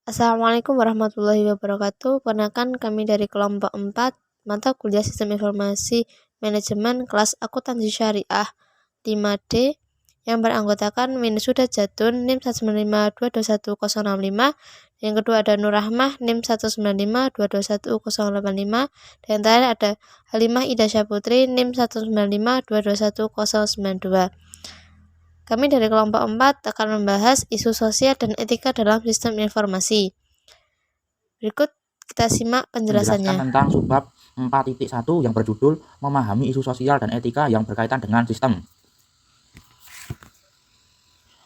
Assalamualaikum warahmatullahi wabarakatuh. Perkenalkan kami dari kelompok 4 mata kuliah Sistem Informasi Manajemen kelas Akuntansi Syariah 5D yang beranggotakan Wisuda Jatun NIM 195221065. Yang kedua ada Nur Rahmah NIM 195221085. Dan terakhir ada Halimah Ida Syaputri NIM 195221092. Kami dari kelompok 4 akan membahas isu sosial dan etika dalam sistem informasi. Berikut kita simak penjelasannya. Menjelaskan tentang subbab 4.1 yang berjudul memahami isu sosial dan etika yang berkaitan dengan sistem.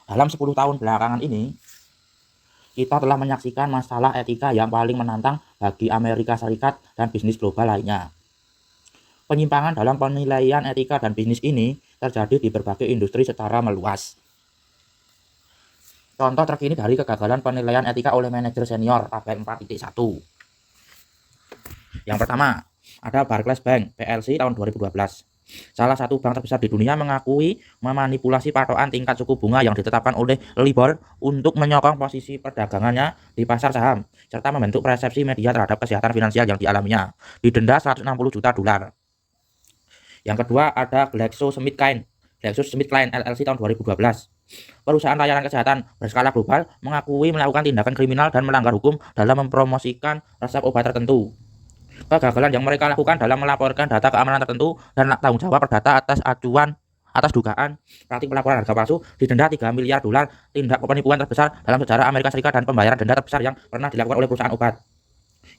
Dalam 10 tahun belakangan ini, kita telah menyaksikan masalah etika yang paling menantang bagi Amerika Serikat dan bisnis global lainnya. Penyimpangan dalam penilaian etika dan bisnis ini terjadi di berbagai industri secara meluas. Contoh terkini dari kegagalan penilaian etika oleh manajer senior pada 4.1. Yang pertama, ada Barclays Bank PLC tahun 2012. Salah satu bank terbesar di dunia mengakui memanipulasi patokan tingkat suku bunga yang ditetapkan oleh LIBOR untuk menyokong posisi perdagangannya di pasar saham, serta membentuk persepsi media terhadap kesehatan finansial yang dialaminya. Didenda 160 juta dolar. Yang kedua ada GlaxoSmithKline LLC tahun 2012. Perusahaan layanan kesehatan berskala global mengakui melakukan tindakan kriminal dan melanggar hukum dalam mempromosikan resep obat tertentu. Kegagalan yang mereka lakukan dalam melaporkan data keamanan tertentu dan tanggung jawab perdata atas dugaan praktik pelaporan harga palsu didenda 3 miliar dolar, tindak penipuan terbesar dalam sejarah Amerika Serikat dan pembayaran denda terbesar yang pernah dilakukan oleh perusahaan obat.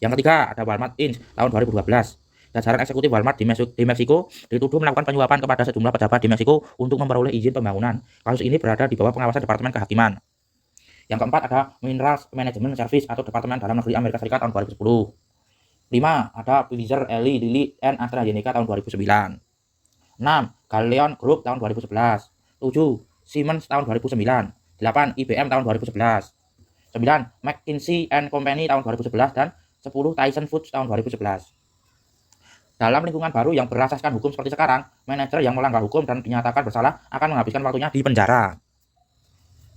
Yang ketiga ada Walmart Inc. tahun 2012. Jajaran eksekutif Walmart di Meksiko dituduh melakukan penyuapan kepada sejumlah pejabat di Meksiko untuk memperoleh izin pembangunan. Kasus ini berada di bawah pengawasan Departemen Kehakiman. Yang keempat ada Minerals Management Service atau Departemen Dalam Negeri Amerika Serikat tahun 2010. 5. Ada Pfizer, Eli Lilly, and AstraZeneca tahun 2009. 6. Galleon Group tahun 2011. 7. Siemens tahun 2009. 8. IBM tahun 2011. 9. McKinsey & Company tahun 2011 dan 10. Tyson Foods tahun 2011. Dalam lingkungan baru yang berasaskan hukum seperti sekarang, manajer yang melanggar hukum dan dinyatakan bersalah akan menghabiskan waktunya di penjara.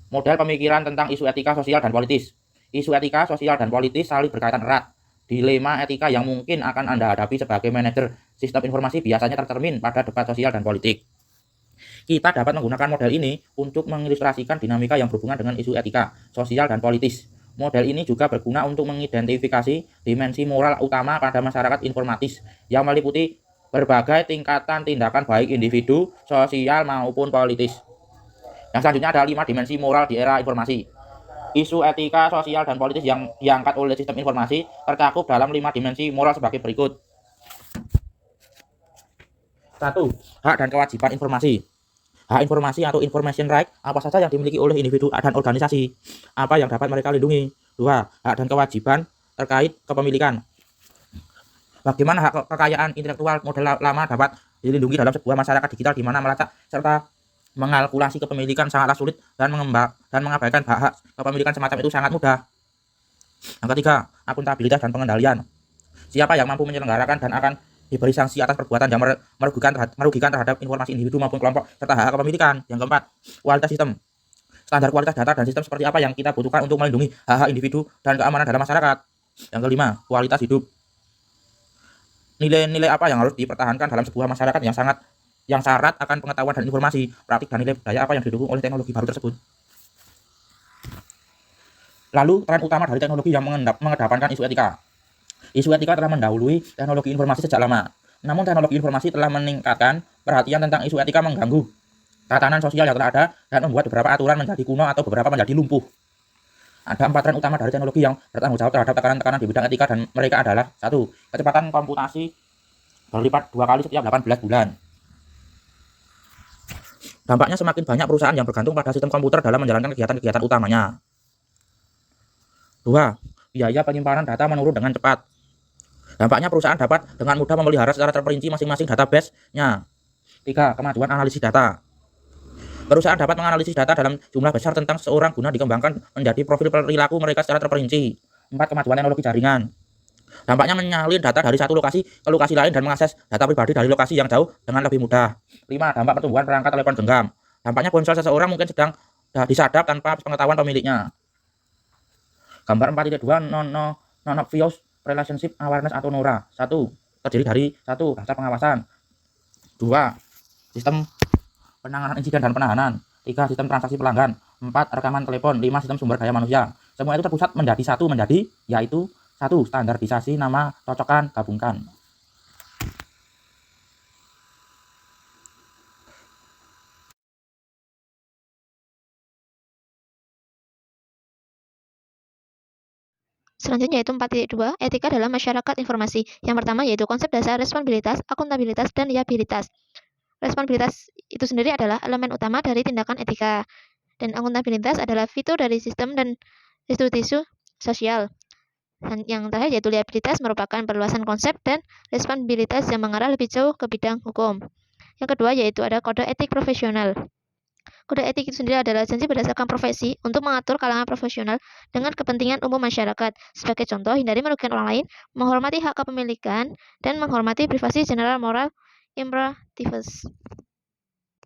Model pemikiran tentang isu etika sosial dan politis. Isu etika sosial dan politis saling berkaitan erat. Dilema etika yang mungkin akan Anda hadapi sebagai manajer sistem informasi biasanya tercermin pada debat sosial dan politik. Kita dapat menggunakan model ini untuk mengilustrasikan dinamika yang berhubungan dengan isu etika, sosial, dan politis. Model ini juga berguna untuk mengidentifikasi dimensi moral utama pada masyarakat informatis yang meliputi berbagai tingkatan tindakan baik individu, sosial, maupun politis. Yang selanjutnya ada 5 dimensi moral di era informasi. Isu etika, sosial, dan politis yang diangkat oleh sistem informasi tercakup dalam 5 dimensi moral sebagai berikut. 1. Hak dan kewajiban informasi. Hak informasi atau information right apa saja yang dimiliki oleh individu dan organisasi, apa yang dapat mereka lindungi. 2. Hak dan kewajiban terkait kepemilikan. Bagaimana hak kekayaan intelektual model lama dapat dilindungi dalam sebuah masyarakat digital di mana melacak serta mengalkulasi kepemilikan sangatlah sulit dan mengabaikan hak kepemilikan semacam itu sangat mudah. Yang ketiga, akuntabilitas dan pengendalian. Siapa yang mampu menyelenggarakan dan akan diberi sanksi atas perbuatan yang merugikan terhadap informasi individu maupun kelompok serta hak kepemilikan. Yang keempat, kualitas sistem. Standar kualitas data dan sistem seperti apa yang kita butuhkan untuk melindungi hak individu dan keamanan dalam masyarakat. Yang kelima, kualitas hidup. Nilai-nilai apa yang harus dipertahankan dalam sebuah masyarakat yang syarat akan pengetahuan dan informasi, praktik dan nilai budaya apa yang didukung oleh teknologi baru tersebut. Lalu, peran utama dari teknologi yang mengedepankan isu etika. Isu etika telah mendahului teknologi informasi sejak lama. Namun teknologi informasi telah meningkatkan perhatian tentang isu etika mengganggu tatanan sosial yang telah ada dan membuat beberapa aturan menjadi kuno atau beberapa menjadi lumpuh. Ada 4 tren utama dari teknologi yang bertanggung jawab terhadap tekanan-tekanan di bidang etika dan mereka adalah 1. Kecepatan komputasi berlipat 2 kali setiap 18 bulan. Dampaknya semakin banyak perusahaan yang bergantung pada sistem komputer dalam menjalankan kegiatan-kegiatan utamanya. 2. Biaya penyimpanan data menurun dengan cepat. Dampaknya perusahaan dapat dengan mudah memelihara secara terperinci masing-masing database-nya. 3. Kemajuan analisis data. Perusahaan dapat menganalisis data dalam jumlah besar tentang seseorang guna dikembangkan menjadi profil perilaku mereka secara terperinci. 4. Kemajuan teknologi jaringan. Dampaknya menyalin data dari satu lokasi ke lokasi lain dan mengakses data pribadi dari lokasi yang jauh dengan lebih mudah. 5. Dampak pertumbuhan perangkat telepon genggam. Dampaknya ponsel seseorang mungkin sedang disadap tanpa pengetahuan pemiliknya. Gambar 4.2 non-obvious relationship awareness atau NORA. 1. Terdiri dari 1. Daftar pengawasan. 2. Sistem penanganan insiden dan penahanan. 3. Sistem transaksi pelanggan. 4. Rekaman telepon. 5. Sistem sumber daya manusia. Semua itu terpusat menjadi satu, yaitu 1. Standarisasi nama, cocokkan, gabungkan. Selanjutnya yaitu 4.2, etika dalam masyarakat informasi. Yang pertama yaitu konsep dasar responsibilitas, akuntabilitas, dan liabilitas. Responsibilitas itu sendiri adalah elemen utama dari tindakan etika. Dan akuntabilitas adalah fitur dari sistem dan institusi sosial. Dan yang terakhir yaitu liabilitas merupakan perluasan konsep dan responsibilitas yang mengarah lebih jauh ke bidang hukum. Yang kedua yaitu ada kode etik profesional. Kode etik itu sendiri adalah janji berdasarkan profesi untuk mengatur kalangan profesional dengan kepentingan umum masyarakat. Sebagai contoh, hindari merugikan orang lain, menghormati hak kepemilikan, dan menghormati privasi general moral imperatives.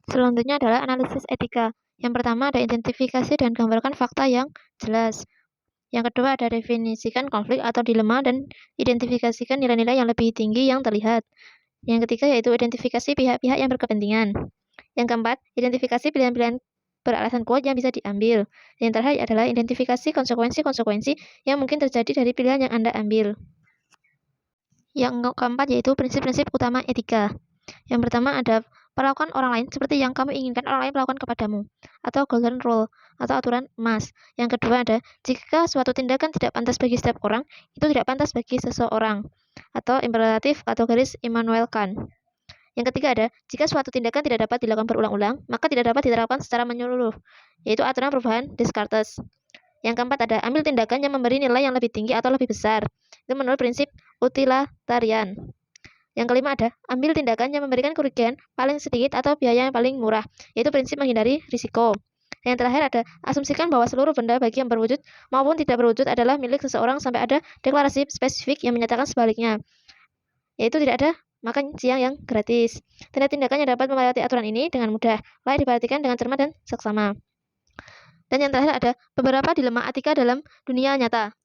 Selanjutnya adalah analisis etika. Yang pertama ada identifikasi dan gambarkan fakta yang jelas. Yang kedua ada definisikan konflik atau dilema dan identifikasikan nilai-nilai yang lebih tinggi yang terlihat. Yang ketiga yaitu identifikasi pihak-pihak yang berkepentingan. Yang keempat, identifikasi pilihan-pilihan beralasan kuat yang bisa diambil. Yang terakhir adalah identifikasi konsekuensi-konsekuensi yang mungkin terjadi dari pilihan yang Anda ambil. Yang keempat yaitu prinsip-prinsip utama etika. Yang pertama ada perlakuan orang lain seperti yang kamu inginkan orang lain melakukan kepadamu, atau golden rule, atau aturan emas. Yang kedua ada, jika suatu tindakan tidak pantas bagi setiap orang, itu tidak pantas bagi seseorang, atau imperatif kategoris Immanuel Kant. Yang ketiga ada, jika suatu tindakan tidak dapat dilakukan berulang-ulang, maka tidak dapat diterapkan secara menyeluruh, yaitu aturan perubahan Descartes. Yang keempat ada, ambil tindakan yang memberi nilai yang lebih tinggi atau lebih besar. Itu menurut prinsip utilitarian. Yang kelima ada, ambil tindakan yang memberikan kerugian paling sedikit atau biaya yang paling murah, yaitu prinsip menghindari risiko. Yang terakhir ada, asumsikan bahwa seluruh benda baik yang berwujud maupun tidak berwujud adalah milik seseorang sampai ada deklarasi spesifik yang menyatakan sebaliknya, yaitu tidak ada makan siang yang gratis. Tindakan yang dapat melewati aturan ini dengan mudah, layak diperhatikan dengan cermat dan seksama. Dan yang terakhir ada beberapa dilema etika dalam dunia nyata.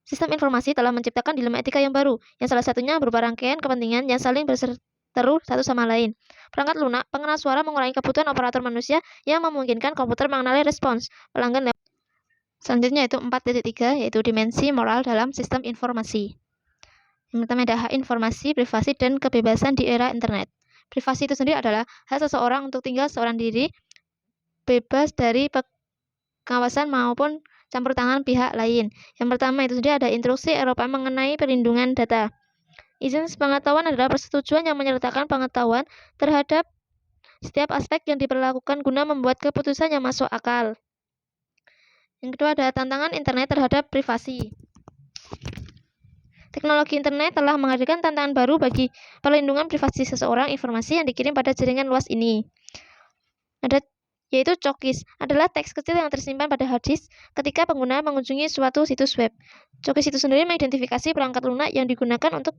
Sistem informasi telah menciptakan dilema etika yang baru, yang salah satunya berupa rangkaian kepentingan yang saling berseteru satu sama lain. Perangkat lunak pengenal suara mengurangi kebutuhan operator manusia yang memungkinkan komputer mengenali respons pelanggan. Selanjutnya yaitu 4.3, yaitu dimensi moral dalam sistem informasi. Yang pertama ada hak informasi, privasi, dan kebebasan di era internet. Privasi itu sendiri adalah hak seseorang untuk tinggal seorang diri, bebas dari pengawasan maupun campur tangan pihak lain. Yang pertama itu sendiri ada instruksi Eropa mengenai perlindungan data. Izin sepengetahuan adalah persetujuan yang menyertakan pengetahuan terhadap setiap aspek yang diperlakukan guna membuat keputusan yang masuk akal. Yang kedua ada tantangan internet terhadap privasi. Teknologi internet telah menghadirkan tantangan baru bagi perlindungan privasi seseorang. Informasi yang dikirim pada jaringan luas ini yaitu cookies, adalah teks kecil yang tersimpan pada hard disk ketika pengguna mengunjungi suatu situs web. Cookies itu sendiri mengidentifikasi perangkat lunak yang digunakan untuk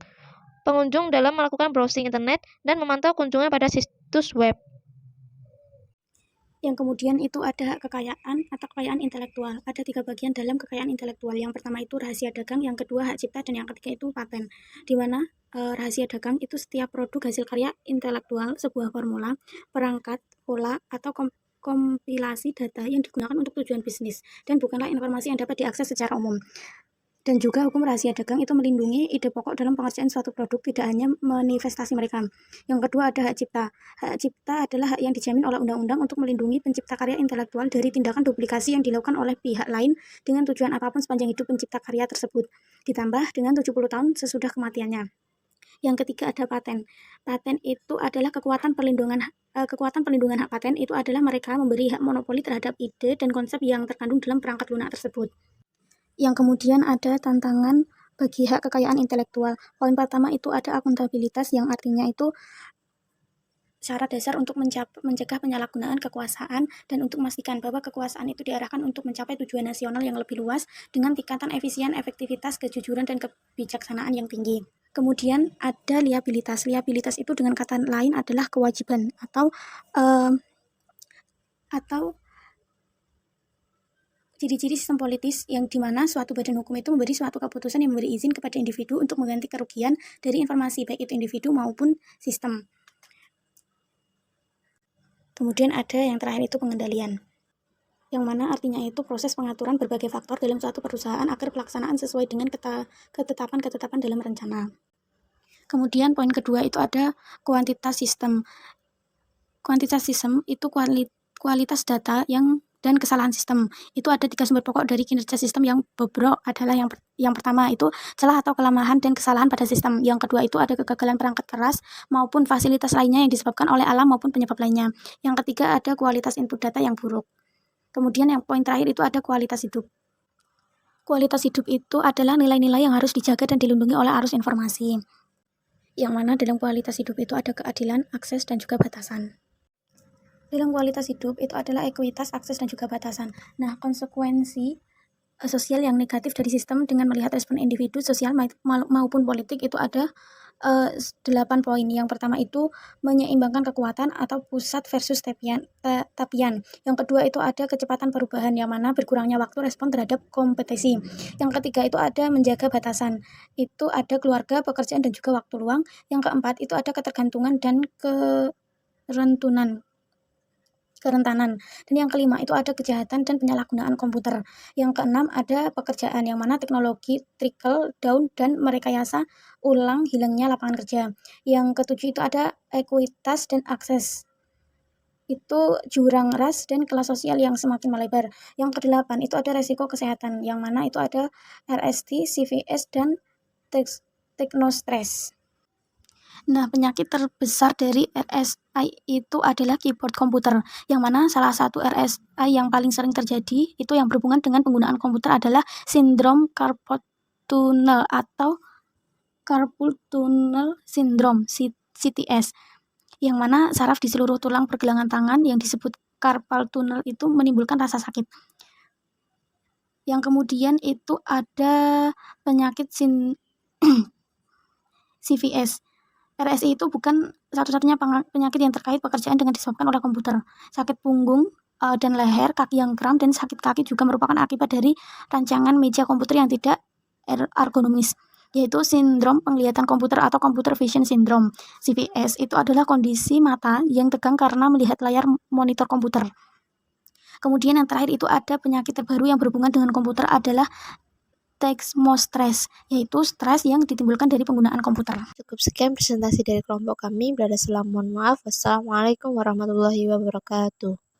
pengunjung dalam melakukan browsing internet dan memantau kunjungan pada situs web. Yang kemudian itu ada kekayaan atau kekayaan intelektual. Ada 3 bagian dalam kekayaan intelektual. Yang pertama itu rahasia dagang, yang kedua hak cipta, dan yang ketiga itu paten. Di mana rahasia dagang itu setiap produk hasil karya intelektual, sebuah formula, perangkat, pola, atau kompilasi data yang digunakan untuk tujuan bisnis dan bukanlah informasi yang dapat diakses secara umum. Dan juga hukum rahasia dagang itu melindungi ide pokok dalam pengerjaan suatu produk, tidak hanya manifestasi mereka. Yang kedua ada hak cipta. Hak cipta adalah hak yang dijamin oleh undang-undang untuk melindungi pencipta karya intelektual dari tindakan duplikasi yang dilakukan oleh pihak lain dengan tujuan apapun sepanjang hidup pencipta karya tersebut, ditambah dengan 70 tahun sesudah kematiannya. Yang ketiga ada paten. Paten itu adalah kekuatan perlindungan hak paten itu adalah mereka memberi hak monopoli terhadap ide dan konsep yang terkandung dalam perangkat lunak tersebut. Yang kemudian ada tantangan bagi hak kekayaan intelektual. Poin pertama itu ada akuntabilitas, yang artinya itu syarat dasar untuk mencegah penyalahgunaan kekuasaan dan untuk memastikan bahwa kekuasaan itu diarahkan untuk mencapai tujuan nasional yang lebih luas dengan tingkatan efisien, efektivitas, kejujuran, dan kebijaksanaan yang tinggi. Kemudian ada liabilitas. Liabilitas itu dengan kata lain adalah kewajiban atau ciri-ciri sistem politis yang dimana suatu badan hukum itu memberi suatu keputusan yang memberi izin kepada individu untuk mengganti kerugian dari informasi, baik itu individu maupun sistem. Kemudian ada yang terakhir itu pengendalian, yang mana artinya itu proses pengaturan berbagai faktor dalam suatu perusahaan agar pelaksanaan sesuai dengan ketetapan-ketetapan dalam rencana. Kemudian poin kedua itu ada kuantitas sistem. Kuantitas sistem itu kualitas data dan kesalahan sistem. Itu ada 3 sumber pokok dari kinerja sistem yang bobrok adalah yang pertama itu celah atau kelemahan dan kesalahan pada sistem. Yang kedua itu ada kegagalan perangkat keras maupun fasilitas lainnya yang disebabkan oleh alam maupun penyebab lainnya. Yang ketiga ada kualitas input data yang buruk. Kemudian yang poin terakhir itu ada kualitas hidup. Kualitas hidup itu adalah nilai-nilai yang harus dijaga dan dilindungi oleh arus informasi. Yang mana dalam kualitas hidup itu ada keadilan, akses, dan juga batasan. Dalam kualitas hidup itu adalah ekuitas, akses, dan juga batasan. Nah, konsekuensi sosial yang negatif dari sistem dengan melihat respon individu, sosial maupun politik itu ada 8 poin. Yang pertama itu menyeimbangkan kekuatan atau pusat versus tapian. Yang kedua itu ada kecepatan perubahan, yang mana berkurangnya waktu respon terhadap kompetisi. Yang ketiga itu ada menjaga batasan. Itu ada keluarga, pekerjaan, dan juga waktu luang. Yang keempat itu ada ketergantungan dan kerentanan. Dan yang kelima itu ada kejahatan dan penyalahgunaan komputer. Yang keenam ada pekerjaan, yang mana teknologi trickle down dan merekayasa ulang hilangnya lapangan kerja. Yang ketujuh itu ada ekuitas dan akses. Itu jurang ras dan kelas sosial yang semakin melebar. Yang kedelapan itu ada resiko kesehatan, yang mana itu ada RST, CVS, dan teknostres. Nah, penyakit terbesar dari RSI itu adalah keyboard komputer, yang mana salah satu RSI yang paling sering terjadi itu yang berhubungan dengan penggunaan komputer adalah sindrom carpal tunnel atau carpal tunnel syndrome (CTS), yang mana saraf di seluruh tulang pergelangan tangan yang disebut carpal tunnel itu menimbulkan rasa sakit. Yang kemudian itu ada penyakit CVS. RSI itu bukan satu-satunya penyakit yang terkait pekerjaan dengan disebabkan oleh komputer. Sakit punggung dan leher, kaki yang kram, dan sakit kaki juga merupakan akibat dari rancangan meja komputer yang tidak ergonomis, yaitu sindrom penglihatan komputer atau computer vision syndrome. CVS itu adalah kondisi mata yang tegang karena melihat layar monitor komputer. Kemudian yang terakhir itu ada penyakit terbaru yang berhubungan dengan komputer adalah teknostres, yaitu stres yang ditimbulkan dari penggunaan komputer. Cukup sekian presentasi dari kelompok kami. Mohon maaf. Wassalamualaikum warahmatullahi wabarakatuh.